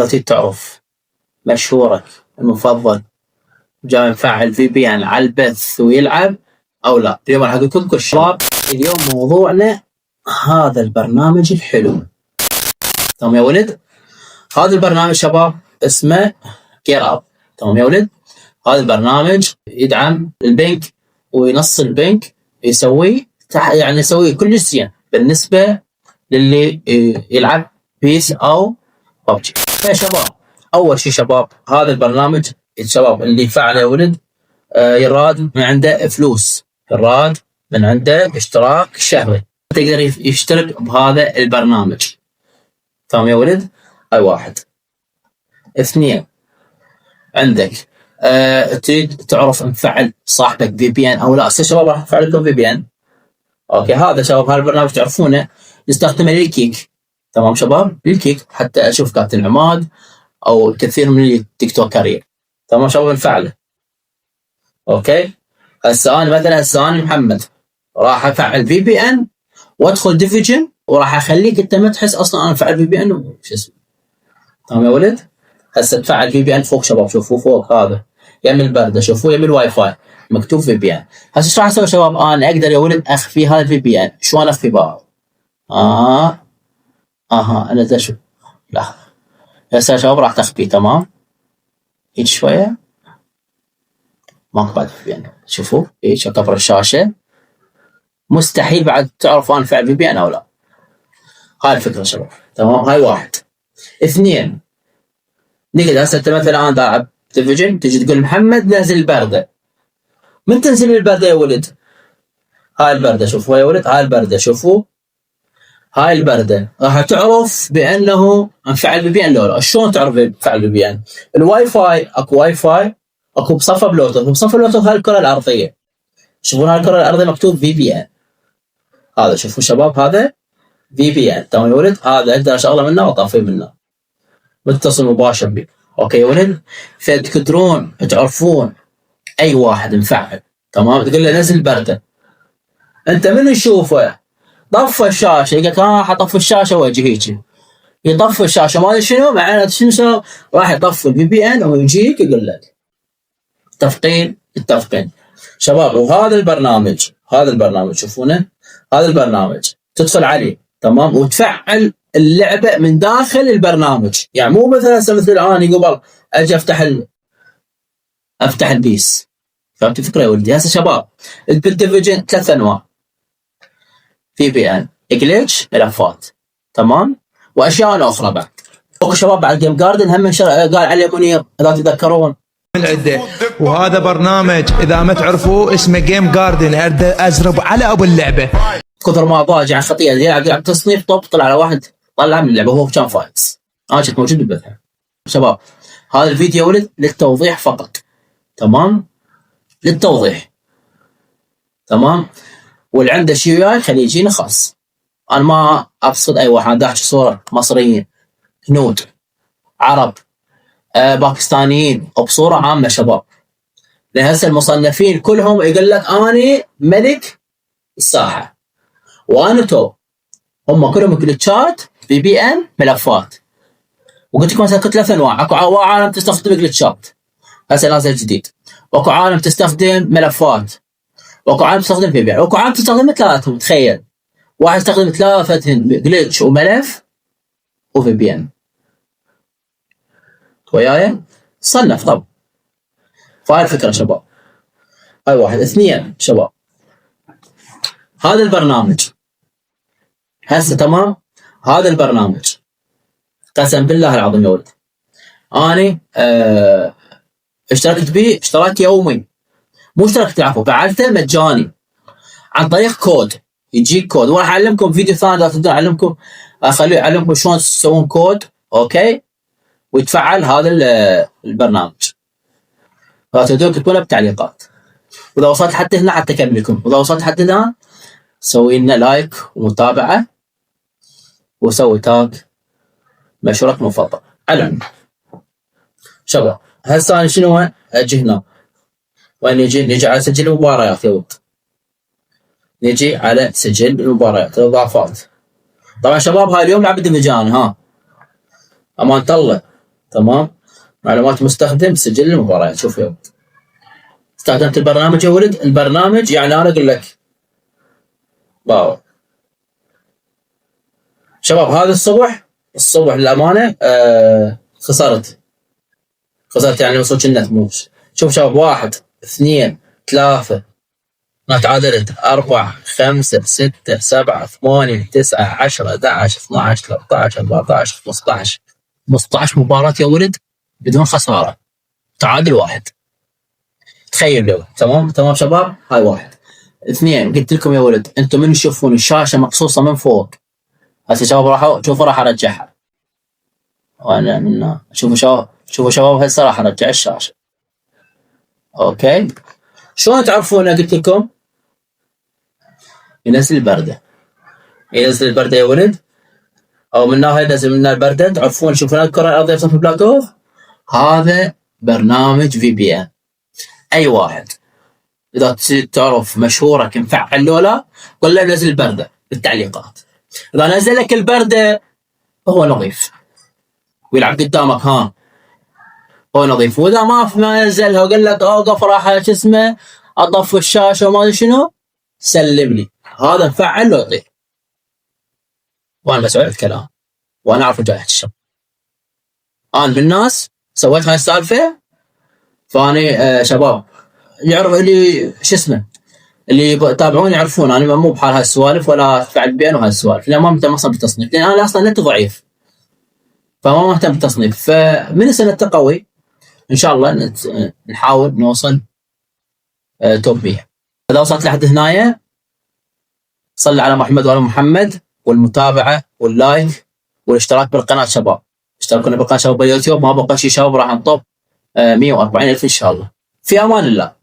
لو تريد تعرف مشهورك المفضل جاي مفعل VPN على البث ويلعب أو لا، اليوم راح أقول لكم كل شباب. اليوم موضوعنا هذا البرنامج الحلو. تمام يا ولد؟ هذا البرنامج شباب اسمه GetUp. تمام يا ولد؟ هذا البرنامج يدعم البنك وينص البنك يسوي كل شيء بالنسبة للي يلعب بيس أو ببجي. يا شباب أول شيء شباب هذا البرنامج الشباب اللي يفعله يا ولد يراد من عنده فلوس، يراد من عنده اشتراك شهري تقدر يشترك بهذا البرنامج. تمام يا ولد؟ هاي واحد. اثنين عندك تريد تعرف نفعل صاحبك VPN او لا. شباب راح افعل لكم VPN. اوكي هذا شباب هذا البرنامج تعرفونه نستخدمه للكيك. تمام شباب للكيك حتى اشوف كابتن عماد او كثير من التيك توكرين. تمام شباب نفعله. اوكي هسه انا مثلا انا محمد راح افعل VPN وادخل ديفيجن وراح اخليك انت ما تحس اصلا انا افعل VPN وش اسمه. تمام يا ولد؟ هسه تفعل VPN فوق شباب، شوفوا فوق هذا يم البرده، شوفوا يم الواي فاي مكتوب VPN. هسه ايش راح اسوي شباب؟ انا اقدر يا ولد اخفي هذا VPN. شلون اخفي بقى؟ انا ذا شو لا هسه شباب راح تخفي. تمام هيك شويه ماكو بعد VPN. شوفوا هيك اكبر الشاشه. مستحيل بعد تعرفوا انا فعل VPN او لا. هاي الفكره شباب. تمام هاي واحد. اثنين نقدر هسه انت مثلا انا العب ديفيجن تجي تقول محمد نزل البرده. من تنزل البرده يا ولد؟ هاي البرده شوفوا يا ولد، هاي البرده شوفوا هاي البرده راح تعرف بانه انفعل VPN لو لا. شلون تعرف انفعل VPN؟ الواي فاي اكو واي فاي اكو بصفه بلوتوث، وبصفه بلوتوث هاي الكره الارضيه. شوفون هاي الكره الارضيه مكتوب VPN. هذا شوفوا شباب هذا VPN. تمام يا ولد؟ هذا اقدر اشغله منه واطفيه منه متصل مباشر بي. اوكي يا ولد؟ فتقدرون تعرفون اي واحد مفعل. تمام تقول له نزل برده، انت من يشوفه طفى الشاشه يقول لك راح اطفي الشاشه واجي هيك يطفي الشاشه ما ادري شنو معناته شنو راح يطفي VPN ويجيك يقول لك اتفقين شباب. وهذا البرنامج شوفونه هذا البرنامج تدخل عليه تمام وتفعل اللعبه من داخل البرنامج. يعني مو مثلا مثل اني قبل اجي افتح البيس. فهمت الفكره يا ولدي؟ هسه شباب بالديفيجن 3 انواع VPN جليتش ملفات. تمام واشياء اخرى بعد. اكو شباب بعد جيم جاردن هم قال عليه منير اذا تتذكرون العده. وهذا برنامج اذا ما تعرفوه اسمه جيم جاردن ازرب على ابو اللعبه. كثر ما ضاج عن خطيه يلعب تصنيف طب طلع على واحد طلع من اللعبه هو كان فايز. انا كنت موجود بالبث. شباب هذا الفيديو ولد للتوضيح فقط. تمام للتوضيح. تمام واللي عنده شيء وياي خليه يجيني خاص. انا ما اقصد اي واحد داحش صوره مصريين هنود عرب باكستانيين او بصوره عامه شباب. لان هسه المصنفين كلهم يقول لك اني ملك الساحه وانا تو هم كلهم جلتشات VPN ملفات. وقلت لكم مثلا 3 انواع. اكو عالم تستخدم جلتشات هسه نازل جديد، واكو عالم تستخدم ملفات، واكو عالم تستخدم VPN، واكو عالم تستخدم ثلاثهم. تخيل واحد يستخدم 3 جلتش وملف وVPN. وياي صنف طب. فهاي الفكره شباب. هاي واحد. اثنين شباب هذا البرنامج هسه تمام هذا البرنامج قسم بالله العظيم يا ولد اني اشتركت به اشتراك يومي. مو اشتركت العفو فعلته مجاني عن طريق كود. يجيك كود وراح اعلمكم فيديو ثاني اذا تقدرون اعلمكم اعلمكم شلون تسوون كود. اوكي ويتفعل هذا البرنامج. فتقدرون تكتبونه بالتعليقات. واذا وصلت حتى هنا حتى اكملكم. واذا وصلت حتى هنا سوي لنا لايك ومتابعه وسوي تاج مشروعك المفضل. علم شباب هسه انا شنو اجي هنا وين نجي على سجل المباريات يا ولد. نجي على سجل المباريات الاضافات. طبعا شباب هاي اليوم لعبه ديفيجن. ها امان الله تمام. معلومات مستخدم سجل المباريات. شوف يا ولد، استخدمت البرنامج يا ولد. البرنامج يعني انا اقول لك واو شباب، هذا الصبح للامانه خسرت يعني وصلت النت موش. شوف شباب، 1 2 3 ما تعادلت 4 5 6 7 8 9 10 11 12 13 14 15 مباراة يا ولد بدون خسارة، تعادل 1. تخيل لو تمام شباب. هاي 1 2. قلت لكم يا ولد انتم من تشوفون الشاشة مقصوصة من فوق. هسه شباب راح ارجعها. وانا من شوفوا شباب هسه راح ارجع الشاشة. اوكي، شلون تعرفون؟ قلت لكم ينزل البردة يا ولد، او من ناحية ينزل منها البردة. تعرفون شوفون الكرة الارضية في بلاك اوف، هذا برنامج VPN. اي واحد اذا تعرف مشهورك مفعل لولا قل له نزل البردة بالتعليقات. اذا نزل لك البردة هو نظيف ويلعب قدامك، هو نظيف. واذا ما نزلها وقال لك اوقف راح اطفي الشاشة وما ادري شنو، سلم لي هذا مفعل لوطي. وانا بسوي الكلام وانا اعرف وجاهة الشر. انا بالناس سويت هاي السالفه، فاني شباب يعرف اللي اللي يتابعوني يعرفون انا مو بحال هاي السوالف ولا فعل بين وهاي السوالف، لان ما مهتم اصلا بالتصنيف، لان انا اصلا نت ضعيف فما مهتم بالتصنيف. فمن سنه قوي ان شاء الله نحاول نوصل توب 100. اذا وصلت لحد هنايا صل على محمد وعلى محمد، والمتابعه واللايك والاشتراك بالقناه شباب. اشتركونا بالقناه شباب باليوتيوب، ما بقى شيء شباب راح نطب 140,000 ان شاء الله. في امان الله.